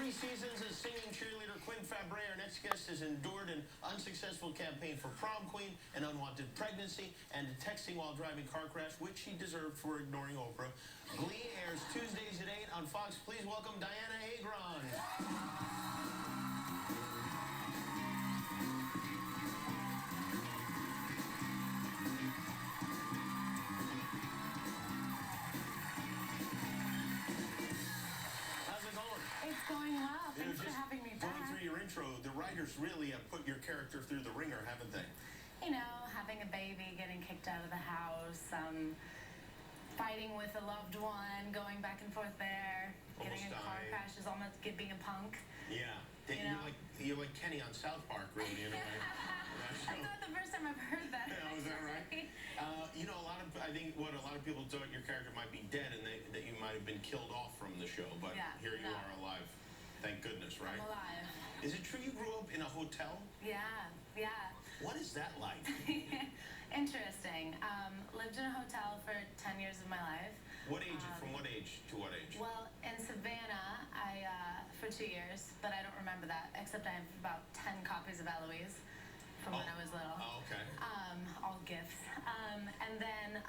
3 seasons as singing cheerleader Quinn Fabray, our next guest has endured an unsuccessful campaign for prom queen, an unwanted pregnancy, and a texting while driving car crash, which she deserved for ignoring Oprah. Glee airs Tuesdays at 8 on Fox. Please welcome Diana Agron. It's going well. Thanks for having me back. Going through your intro, the writers really have put your character through the ringer, haven't they? You know, having a baby, getting kicked out of the house, fighting with a loved one, going back and forth there, getting in car crashes, almost being a punk. Yeah. You're like Kenny on South Park, really, in a way. I thought the first time I've heard that. Oh, is that right? I think what a lot of people thought your character might be dead and that you might have been killed off from the show, but here you are alive. Thank goodness, right? I'm alive. Is it true you grew up in a hotel? Yeah. What is that like? Interesting. Lived in a hotel for 10 years of my life. What age? From what age to what age? Well, in Savannah, for 2 years, but I don't remember that, except I have about 10 copies of Eloise from when I was little. Oh, okay. All gifts. And then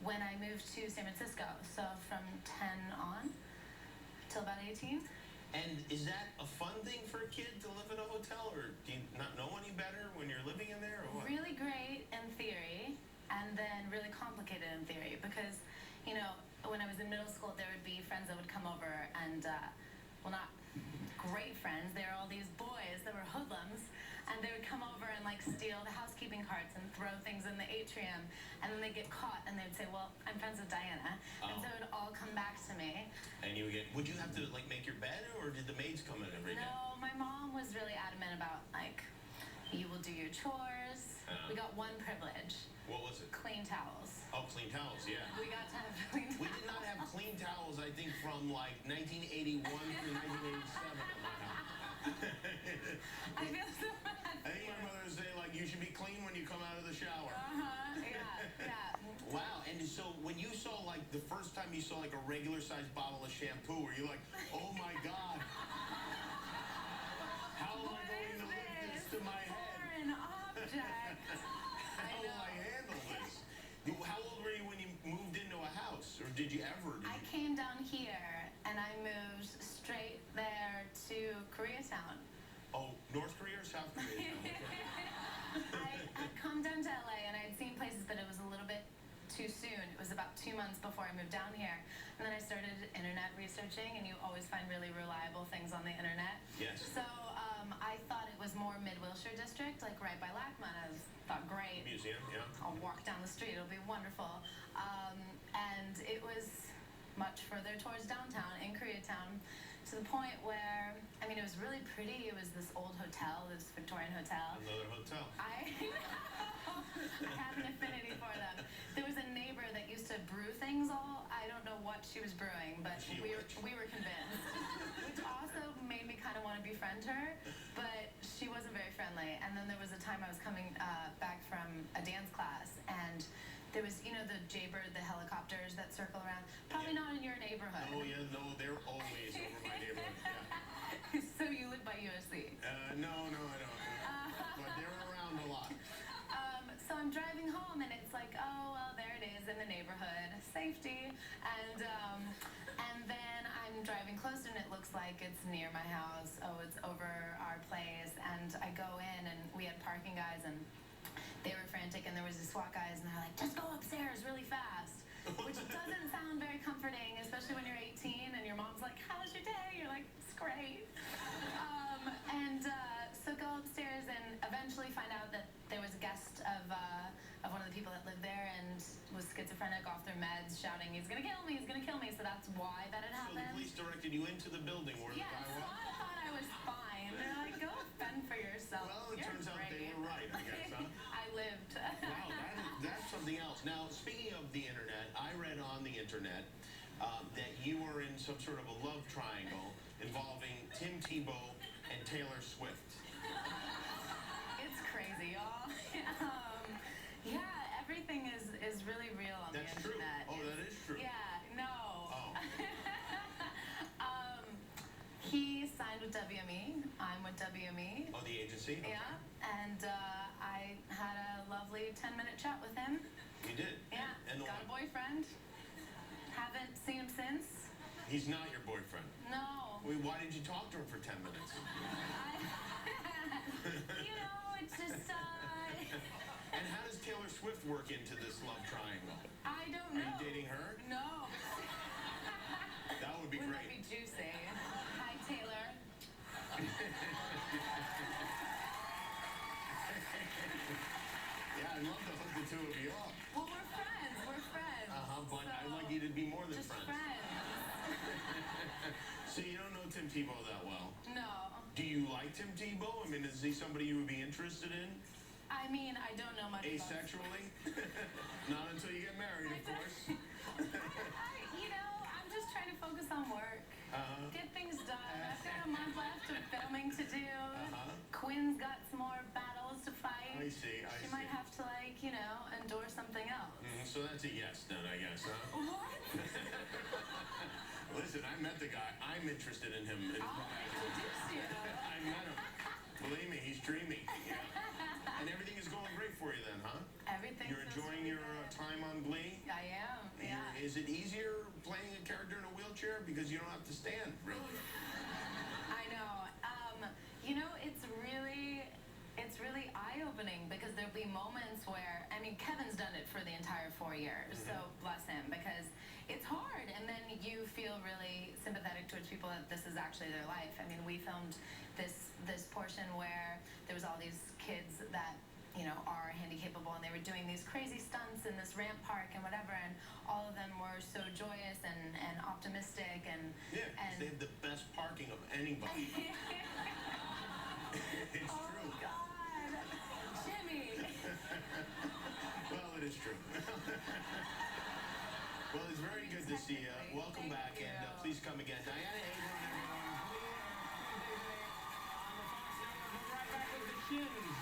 when I moved to San Francisco, so from 10 on till about 18. And is that a fun thing for a kid to live in a hotel, or do you not know any better when you're living in there, or what? Really great in theory, and then really complicated in theory, because, you know, when I was in middle school, there would be friends that would come over, and, well, not great friends, they were all these boys that were hoodlums, and they would come over and, like, steal the housekeeping carts and throw things in the atrium, and then they'd get caught, and they'd say, well, I'm friends with Diana, and so it would all come back to me. And would you have to, like, make your bed, or did the maids come in every day? No, my mom was really adamant about, like, you will do your chores. We got one privilege. What was it? Clean towels. Oh, clean towels, yeah. We got to have clean towels. We did not have clean towels, I think, from, like, 1981 through 1987 at my house. I feel so bad. I think my mother would say, like, you should be clean when you come out of the shower. Yeah. Wow, and so when you saw, like, the first time you saw, like, a regular-sized bottle of shampoo, were you like, oh, my God. How am I going to lift this to my head? Foreign object. How will I handle this? How old were you when you moved into a house, or did you ever? I came down here, and I moved straight there to Koreatown. Oh, North Korea or South Korea? I had come down to LA, and I had seen places, but it was a little bit too soon. It was about 2 months before I moved down here. And then I started internet researching, and you always find really reliable things on the internet. Yes. So I thought it was more Mid-Wilshire District, like right by Lachman. I thought, great. Museum, yeah. I'll walk down the street. It'll be wonderful. And it was much further towards downtown in Koreatown, to the point where, I mean, it was really pretty. It was this old hotel, this Victorian hotel. Another hotel. I have an affinity for them. There was a neighbor that used to brew things all. I don't know what she was brewing, but we were convinced. Which also made me kind of want to befriend her, but she wasn't very friendly. And then there was a time I was coming back from a dance class, and there was, you know, the Jaybird, the helicopters that circle around. Probably not in your neighborhood. Oh, yeah, no, they're always over my neighborhood, yeah. So you live by USC? No, I don't. But they're around a lot. So I'm driving home, and it's like, oh, well, there it is in the neighborhood. Safety. And then I'm driving closer, and it looks like it's near my house. Oh, it's over our place. And I go in, and we had parking guys, and they were frantic, and there was these SWAT guys, and they're like, just go upstairs really fast, which doesn't sound very comforting, especially when you're 18, and your mom's like, how was your day? You're like, it's great. So go upstairs and eventually find out that there was a guest of one of the people that lived there and was schizophrenic, off their meds, shouting, he's gonna kill me, he's gonna kill me. So that's why that had happened. So the police directed you into the building where the guy was? Yeah, so I thought I was fine. They're like, go fend for yourself. Well, it turns out they were right, I guess, huh? I lived. Wow, that's something else. Now, speaking of the internet, I read on the internet that you were in some sort of a love triangle involving Tim Tebow and Taylor Swift. It's crazy, y'all. Yeah, everything is really real on the internet. That's true. Oh, that is true. Yeah, no. Oh. He WME. I'm with WME. Oh, the agency? Okay. Yeah, and I had a lovely 10-minute chat with him. You did? Yeah, And got a boyfriend. Haven't seen him since. He's not your boyfriend? No. Wait, why did you talk to him for 10 minutes? You know, it's just, And how does Taylor Swift work into this love triangle? I don't know. Are you dating her? No. That would be Wouldn't great. that be juicy? Hi, Taylor. Yeah, I'd love to hook the two of you up. Well, we're friends. We're friends. But So, I'd like you to be more than just friends. friends. So you don't know Tim Tebow that well? No. Do you like Tim Tebow? I mean, is he somebody you would be interested in? I mean, I don't know much about Asexually? Not until you get married, of course. you know, I'm just trying to focus on work. Get things done. I've got a month left of filming to do. Quinn's got some more battles to fight. I see, I She see. might have to, like, you know, endure something else. So that's a yes then, I guess, huh? What? Listen, I met the guy. I'm interested in him. I'll introduce you. I met him. Believe me, he's dreamy. Yeah. And everything is going great for you then, huh? Everything's You're enjoying your time on Glee? I am, yeah. Is it easier playing a character in a wheelchair because you don't have to stand, really? I know. You know, it's really eye-opening because there'll be moments where, I mean, Kevin's done it for the entire 4 years, so bless him, because it's hard, and then you feel really sympathetic towards people that this is actually their life. I mean, we filmed this portion where there was all these kids that, you know, are handicapable, and they were doing these crazy stunts in this ramp park and whatever, and all of them were so joyous and optimistic and... Yeah, because they have the best parking of anybody. It's Oh, true. God. Jimmy. Well, it is true. Well, it's very good to see you. Welcome Thank back, you. and please come again. Diana Abram, everyone. On the Fox Network, we'll be right back with the Shins.